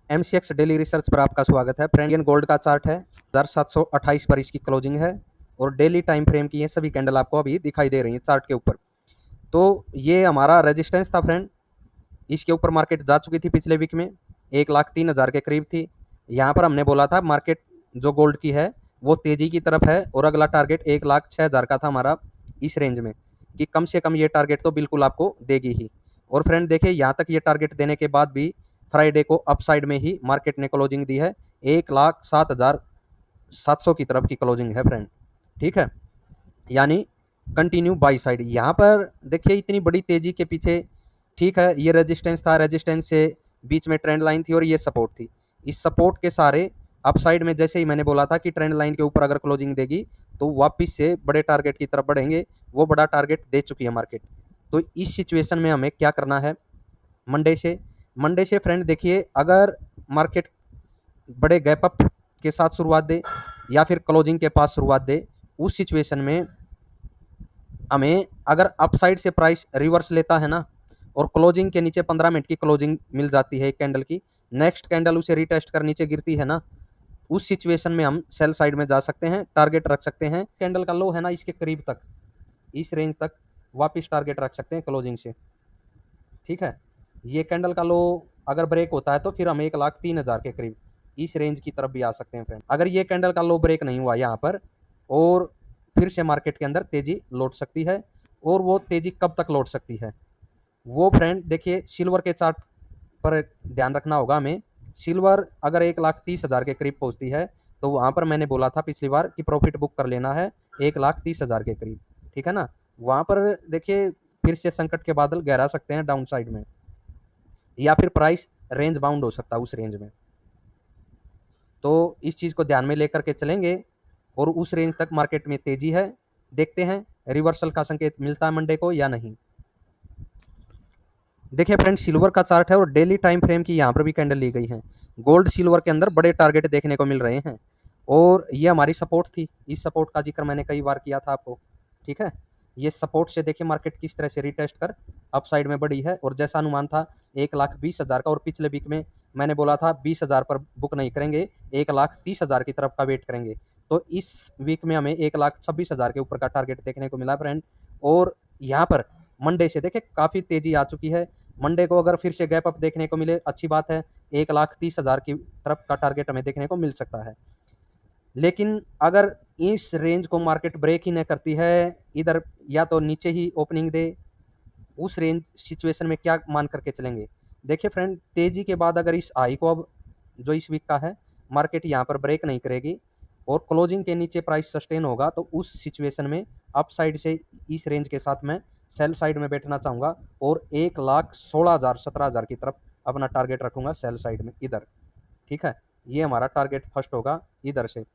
MCX daily research पर आपका स्वागत है। फ्रेंड, इंडियन गोल्ड का चार्ट है, 1728 पर इसकी क्लोजिंग है और डेली टाइम फ्रेम की ये सभी कैंडल आपको अभी दिखाई दे रही हैं चार्ट के ऊपर। तो ये हमारा रेजिस्टेंस था फ्रेंड, इसके ऊपर मार्केट जा चुकी थी पिछले वीक में, 1,03,000 के करीब थी। यहाँ पर हमने बोला था मार्केट जो गोल्ड की है वो तेजी की तरफ है और अगला टारगेट 1,06,000 का था हमारा इस रेंज में, कि कम से कम ये टारगेट तो बिल्कुल आपको देगी ही। और फ्रेंड देखिए, यहाँ तक ये टारगेट देने के बाद भी फ्राइडे को अपसाइड में ही मार्केट ने क्लोजिंग दी है, 1,07,700 की तरफ की क्लोजिंग है फ्रेंड। ठीक है, यानी कंटिन्यू बाई साइड। यहाँ पर देखिए इतनी बड़ी तेजी के पीछे, ठीक है, ये रेजिस्टेंस था, रेजिस्टेंस से बीच में ट्रेंड लाइन थी और ये सपोर्ट थी। इस सपोर्ट के सारे अपसाइड में जैसे ही मैंने बोला था कि ट्रेंड लाइन के ऊपर अगर क्लोजिंग देगी तो वापस से बड़े टारगेट की तरफ बढ़ेंगे, वो बड़ा टारगेट दे चुकी है मार्केट। तो इस सिचुएशन में हमें क्या करना है, मंडे से फ्रेंड देखिए, अगर मार्केट बड़े गैप अप के साथ शुरुआत दे या फिर क्लोजिंग के पास शुरुआत दे, उस सिचुएशन में हमें अगर अपसाइड से प्राइस रिवर्स लेता है ना और क्लोजिंग के नीचे 15 मिनट की क्लोजिंग मिल जाती है एक कैंडल की, नेक्स्ट कैंडल उसे रिटेस्ट कर नीचे गिरती है ना, उस सिचुएशन में हम सेल साइड में जा सकते हैं, टारगेट रख सकते हैं। कैंडल का लो है ना इसके करीब तक, इस रेंज तक वापस टारगेट रख सकते हैं क्लोजिंग से। ठीक है, ये कैंडल का लो अगर ब्रेक होता है तो फिर हम 1,03,000 के करीब इस रेंज की तरफ भी आ सकते हैं फ्रेंड। अगर ये कैंडल का लो ब्रेक नहीं हुआ यहाँ पर और फिर से मार्केट के अंदर तेजी लौट सकती है, और वो तेजी कब तक लौट सकती है वो फ्रेंड देखिए, सिल्वर के चार्ट पर ध्यान रखना होगा हमें। सिल्वर अगर 1,30,000 के करीब पहुंचती है तो वहां पर मैंने बोला था पिछली बार कि प्रॉफिट बुक कर लेना है 1,30,000 के करीब। ठीक है ना, वहां पर देखिए फिर से संकट के बादल गहरा सकते हैं डाउन साइड में, या फिर प्राइस रेंज बाउंड हो सकता है उस रेंज में। तो इस चीज़ को ध्यान में लेकर के चलेंगे और उस रेंज तक मार्केट में तेजी है, देखते हैं रिवर्सल का संकेत मिलता है मंडे को या नहीं। देखिए फ्रेंड, सिल्वर का चार्ट है और डेली टाइम फ्रेम की यहाँ पर भी कैंडल ली गई है। गोल्ड सिल्वर के अंदर बड़े टारगेट देखने को मिल रहे हैं और ये हमारी सपोर्ट थी, इस सपोर्ट का जिक्र मैंने कई बार किया था आपको। ठीक है, ये सपोर्ट से देखिए मार्केट किस तरह से रिटेस्ट कर अपसाइड में बढ़ी है, और जैसा अनुमान था 1,20,000 का, और पिछले वीक में मैंने बोला था 20,000 पर बुक नहीं करेंगे, 1,30,000 की तरफ का वेट करेंगे। तो इस वीक में हमें 1,26,000 के ऊपर का टारगेट देखने को मिला फ्रेंड। और यहाँ पर मंडे से देखिए काफ़ी तेजी आ चुकी है। मंडे को अगर फिर से गैप अप देखने को मिले अच्छी बात है, 1,30,000 की तरफ का टारगेट हमें देखने को मिल सकता है। लेकिन अगर इस रेंज को मार्केट ब्रेक ही नहीं करती है, इधर या तो नीचे ही ओपनिंग दे, उस रेंज सिचुएशन में क्या मान करके चलेंगे। देखिए फ्रेंड, तेजी के बाद अगर इस हाई को अब जो इस वीक का है मार्केट यहाँ पर ब्रेक नहीं करेगी और क्लोजिंग के नीचे प्राइस सस्टेन होगा, तो उस सिचुएशन में अप साइड से इस रेंज के साथ मैं सेल साइड में बैठना चाहूँगा और 1,16,000 17,000 की तरफ अपना टारगेट रखूँगा सेल साइड में इधर। ठीक है, ये हमारा टारगेट फर्स्ट होगा इधर से।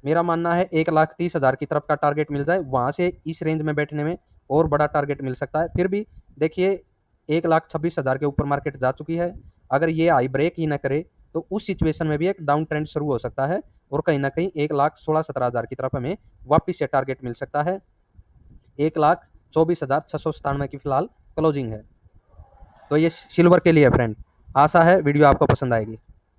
मेरा मानना है 1,30,000 की तरफ का टारगेट मिल जाए, वहाँ से इस रेंज में बैठने में और बड़ा टारगेट मिल सकता है। फिर भी देखिए 1,26,000 के ऊपर मार्केट जा चुकी है, अगर ये हाई ब्रेक ही ना करे तो उस सिचुएशन में भी एक डाउन ट्रेंड शुरू हो सकता है और कहीं ना कहीं 1,16,17,000 की तरफ हमें वापस से टारगेट मिल सकता है। 1,24,697 की फिलहाल क्लोजिंग है। तो ये सिल्वर के लिए फ्रेंड, आशा है वीडियो आपको पसंद आएगी।